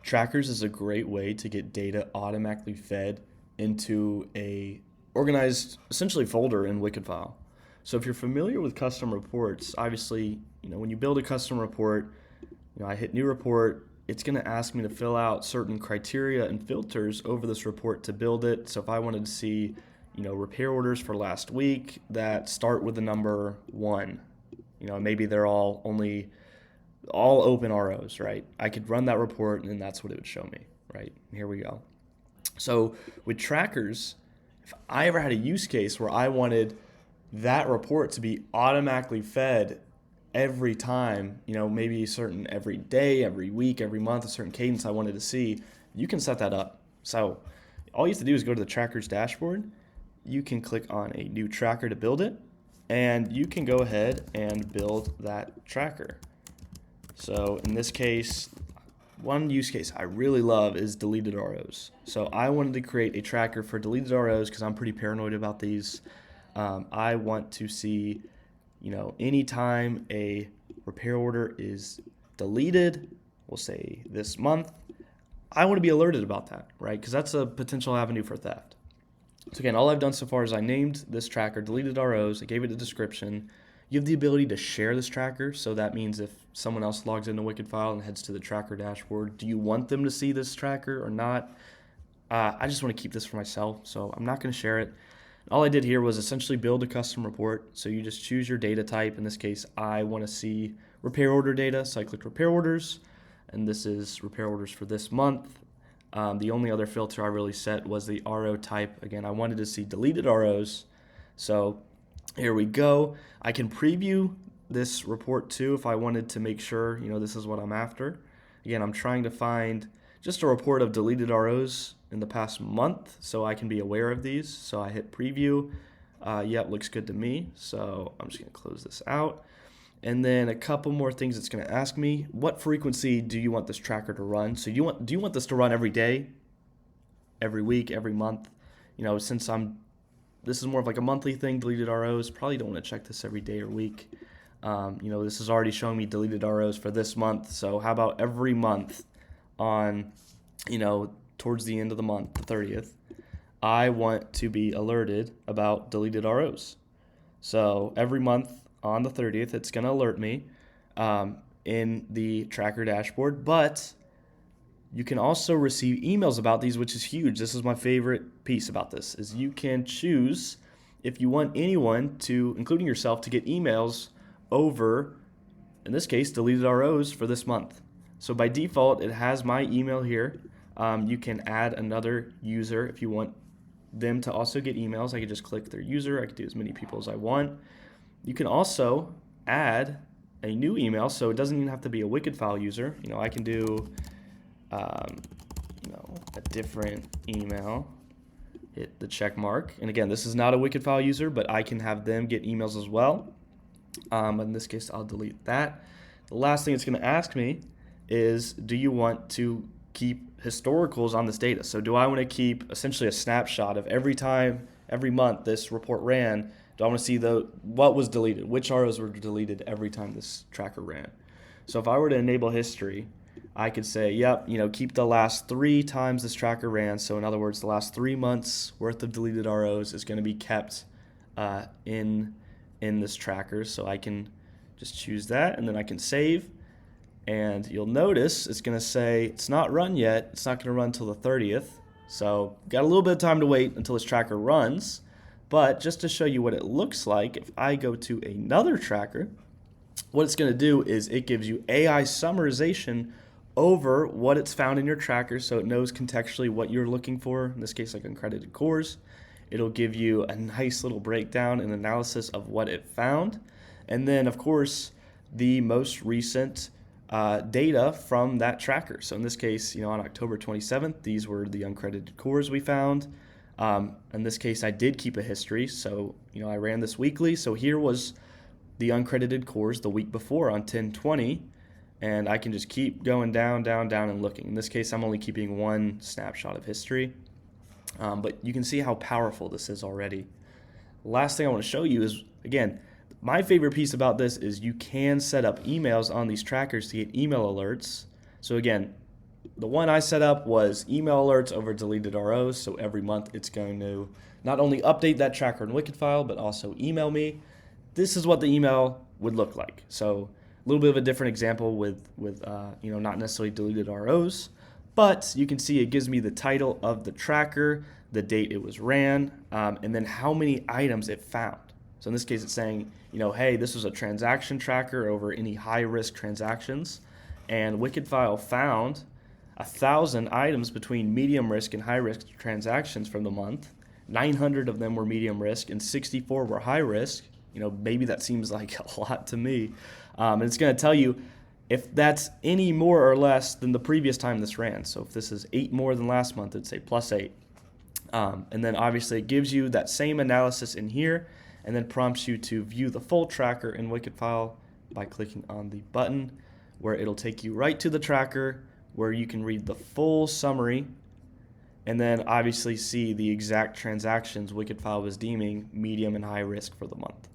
Trackers is a great way to get data automatically fed into a organized, essentially folder in WickedFile. So if you're familiar with custom reports, obviously, when you build a custom report, I hit new report, it's going to ask me to fill out certain criteria and filters over this report to build it. So if I wanted to see, repair orders for last week that start with the number 1, maybe they're all open ROs, right? I could run that report and then that's what it would show me, right? Here we go. So with trackers, if I ever had a use case where I wanted that report to be automatically fed every time, maybe certain every day, every week, every month, a certain cadence I wanted to see, you can set that up. So all you have to do is go to the trackers dashboard. You can click on a new tracker to build it, and you can go ahead and build that tracker. So in this case, one use case I really love is deleted ROs. So I wanted to create a tracker for deleted ROs because I'm pretty paranoid about these. I want to see, anytime a repair order is deleted, we'll say this month, I want to be alerted about that, right? Because that's a potential avenue for theft. So again, all I've done so far is I named this tracker deleted ROs. I gave it a description. You have the ability to share this tracker. So that means if someone else logs into WickedFile and heads to the tracker dashboard, do you want them to see this tracker or not? I just want to keep this for myself, so I'm not going to share it. All I did here was essentially build a custom report. So you just choose your data type. In this case, I want to see repair order data. So I clicked repair orders, and this is repair orders for this month. The only other filter I really set was the RO type. Again, I wanted to see deleted ROs. So here we go. I can preview this report too if I wanted to make sure, this is what I'm after. Again, I'm trying to find just a report of deleted ROs in the past month so I can be aware of these. So I hit preview. Yep, looks good to me. So I'm just going to close this out. And then a couple more things it's going to ask me. What frequency do you want this tracker to run? So do you want this to run every day, every week, every month? Since this is more of like a monthly thing, deleted ROs, probably don't want to check this every day or week. This is already showing me deleted ROs for this month. So how about every month on, towards the end of the month, the 30th, I want to be alerted about deleted ROs. So every month on the 30th, it's going to alert me in the tracker dashboard, but you can also receive emails about these, which is huge. This is my favorite piece about this, is you can choose if you want anyone to, including yourself, to get emails over, in this case, deleted ROs for this month. So by default, it has my email here. You can add another user if you want them to also get emails. I could just click their user. I could do as many people as I want. You can also add a new email, so it doesn't even have to be a WickedFile user. I can do a different email, hit the check mark. And again, this is not a WickedFile user, but I can have them get emails as well. In this case, I'll delete that. The last thing it's going to ask me is, do you want to keep historicals on this data? So do I want to keep essentially a snapshot of every month this report ran? Do I want to see what was deleted, which ROs were deleted every time this tracker ran? So if I were to enable history, I could say, yep, keep the last 3 times this tracker ran. So in other words, the last 3 months worth of deleted ROs is going to be kept in this tracker. So I can just choose that, and then I can save. And you'll notice it's going to say it's not run yet. It's not going to run until the 30th. So got a little bit of time to wait until this tracker runs. But just to show you what it looks like, if I go to another tracker, what it's going to do is it gives you AI summarization over what it's found in your tracker, so it knows contextually what you're looking for, in this case like uncredited cores. It'll give you a nice little breakdown and analysis of what it found. And then, of course, the most recent data from that tracker. So in this case, on October 27th, these were the uncredited cores we found. In this case, I did keep a history, so I ran this weekly. So here was the uncredited cores the week before on 10/20, and I can just keep going down, down, down, and looking. In this case, I'm only keeping one snapshot of history, but you can see how powerful this is already. Last thing I want to show you is, again, my favorite piece about this is you can set up emails on these trackers to get email alerts. So again, the one I set up was email alerts over deleted ROs. So every month it's going to not only update that tracker in WickedFile, but also email me. This is what the email would look like. So a little bit of a different example with not necessarily deleted ROs, but you can see it gives me the title of the tracker, the date it was ran, and then how many items it found. So in this case, it's saying, hey, this was a transaction tracker over any high-risk transactions, and WickedFile found 1,000 items between medium risk and high risk transactions from the month. 900 of them were medium risk and 64 were high risk. Maybe that seems like a lot to me. And it's going to tell you if that's any more or less than the previous time this ran. So if this is 8 more than last month, it'd say +8. And then obviously it gives you that same analysis in here and then prompts you to view the full tracker in WickedFile by clicking on the button, where it'll take you right to the tracker where you can read the full summary and then obviously see the exact transactions WickedFile was deeming medium and high risk for the month.